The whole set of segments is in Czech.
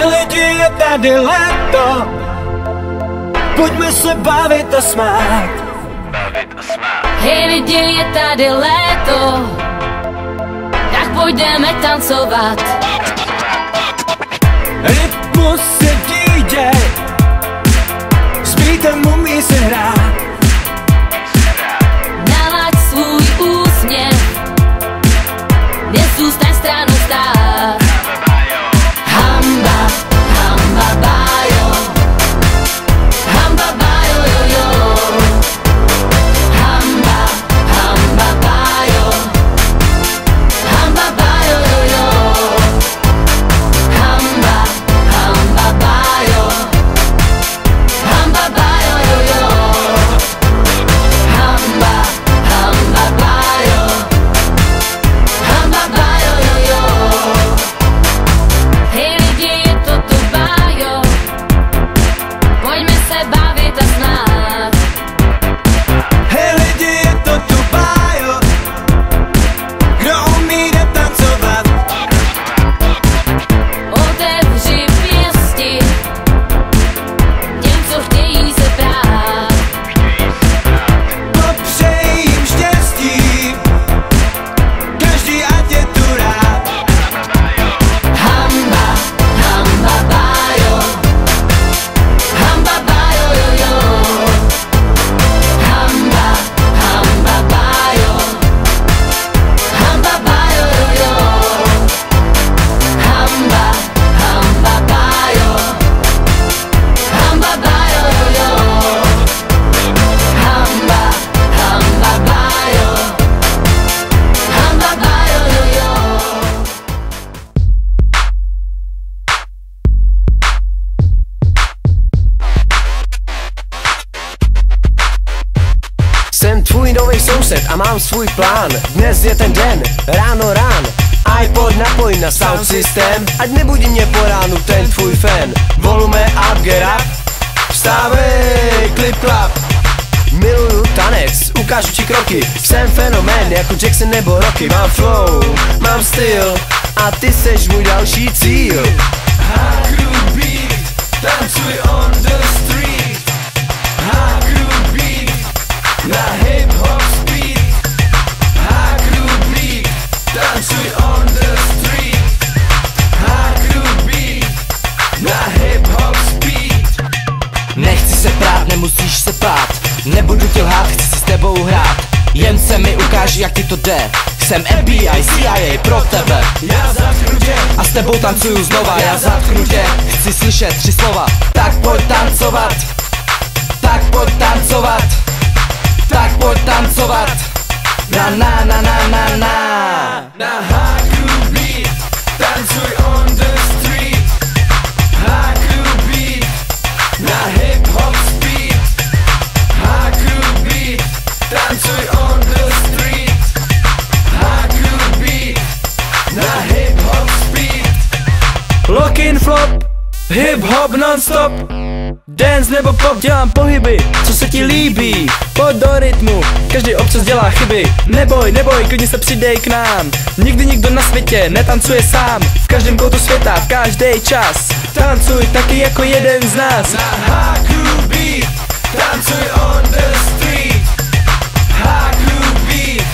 Hej lidi, je tady léto, pojďme se bavit a smát. Hej lidi, je tady léto, tak půjdeme tancovat. Rytmus je DJ, s beatem umí se hrát. Nalaď svůj úsměv, nezůstaň stranou stát. Hamba, hamba bajo, hamba bajo jo jo. Hamba, hamba bajo, hamba bajo jo jo. Hamba, hamba bajo, hamba bajo jo jo. Hamba, hamba bajo, hamba bajo jo jo. Hej lidi, je to tu bajo, pojďme se bavit a znát. Hej lidi, je to tu bajo, kdo umí jde tancovat. Otevři pěsti těm, co chtějí se brát. Popřeji jim štěstí, každý ať je tu rád. Hamba, hamba bajo, hamba bajo jo jo. Hamba, hamba bajo, hamba bajo jo jo. Hamba, hamba bajo, hamba bajo jo jo. Hamba, hamba bajo, hamba bajo jo jo. Jsem tvůj nový soused a mám svůj plán. Dnes je ten den, ráno rán. iPod napoj na sound systém, ať nebudí mě po ránu ten tvůj fan. Volume up, get up, vstávej, klip klap. Miluju tanec, ukážu ti kroky. Jsem fenomén jako Jackson nebo Rocky. Mám flow, mám styl a ty seš můj další cíl. Hard crew beat, tancuj on the street. Hard crew beat, na hip hop speed. Hard crew beat, tancuj on the street. Hard crew beat, na hip hop speed. Nechci se prát, nemusíš se bát, nebudu tě lhát, chci si s tebou hrát. Jen se mi ukáž, jak ti to jde. Jsem FBI, CIA pro tebe. Já zatknu tě A s tebou tancuju znova, já zatknu tě. Chci slyšet 3 slova. Tak pojď tancovat, tak pojď tancovat, tak pojď tancovat. Na na na na na na. na hard crew beat, tancuj on the street. Hard crew beat, na hip hop speed. Hard crew beat, tancuj on the street. Hard crew beat, na hip hop speed. Lock in flop, hip hop non-stop. Dance nebo pop, dělám pohyby, co se ti líbí. Pojď do rytmu, každý občas dělá chyby. Neboj, neboj, klidně se přidej k nám. Nikdy nikdo na světě netancuje sám. V každém koutu světa, v každý čas. Tancuj taky jako jeden z nás. Na hard crew beat, tancuj on the street. Hard crew beat,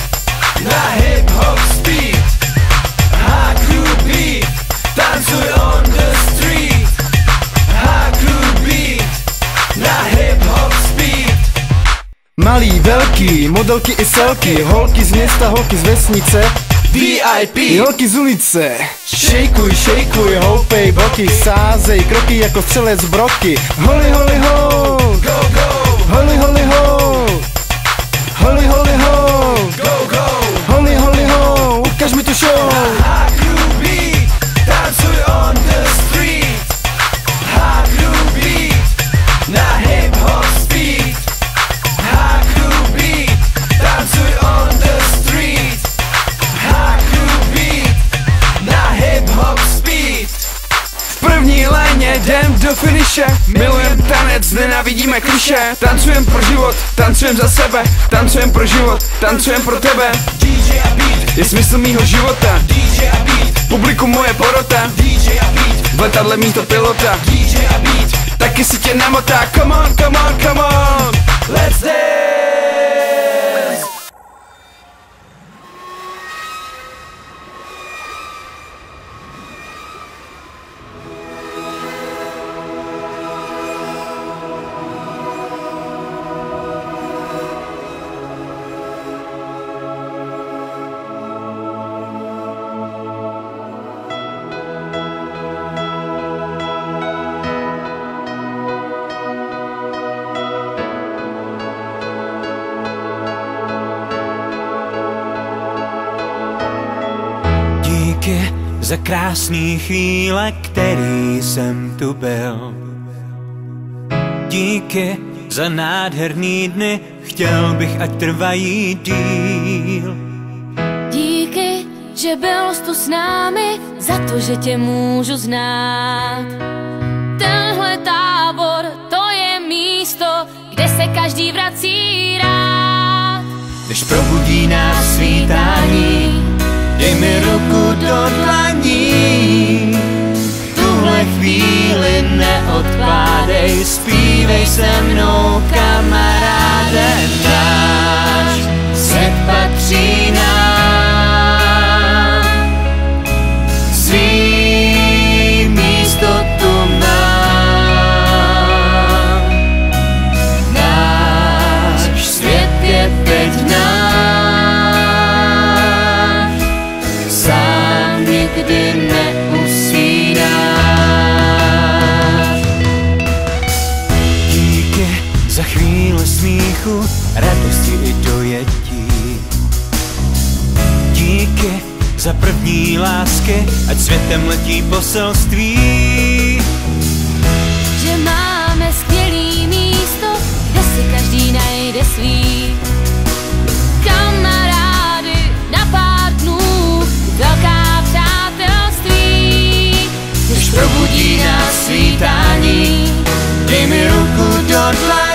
na hip hop speed. Hard crew beat, tancuj on the street. Hard crew beat, na hip hop speed. Malý, velký, modelky i selky, holky z města, holky z vesnice, VIP, holky z ulice. Šejkuj, šejkuj, houpej boky, sázej kroky jako střelec broky. Holi, holi, ho, go, go, holi, holi, ho, holi, holi, ho, go, go. holi, holi, ho, ukaž mi tu show. Hard crew beat, tancuj on the street. Hard crew beat, na hip hop speed. Hard crew beat, tancuj on the street. Hard crew beat, na hip hop speed. V první léně jdem do finiše, milujem tanec, nenávidíme klišé. Tancujem pro život, tancujem za sebe, tancujem pro život, tancujem pro tebe. DJ a beat, Je smysl mýho života. DJ a beat, publikum moje porota, DJ a beat, v letadle místo pilota, DJ a beat, taky si tě namotá. Come on, come on, come on, let's dance. Díky za krásný chvíle, který jsem tu byl. Díky za nádherný dny, chtěl bych, ať trvají díl. Díky, že byl jsi tu s námi, za to, že tě můžu znát. Tenhle tábor, to je místo, kde se každý vrací rád. Než probudí nás svítání, dej mi ruku do dlaní. Tuhle chvíli neodkládej, zpívej se mnou, kamaráde. Náš svět patří nám, svý místo tu mám. Náš svět je teď náš, sám nikdy neusínáš. Díky za chvíle smíchu, radosti i dojetí. Díky za první lásky, ať světem letí poselství. Že máme skvělý místo, kde si každý najde svý. Kamarády na pár dnů, velká přátelství. Když probudí nás svítání, dej mi ruku do dlaní.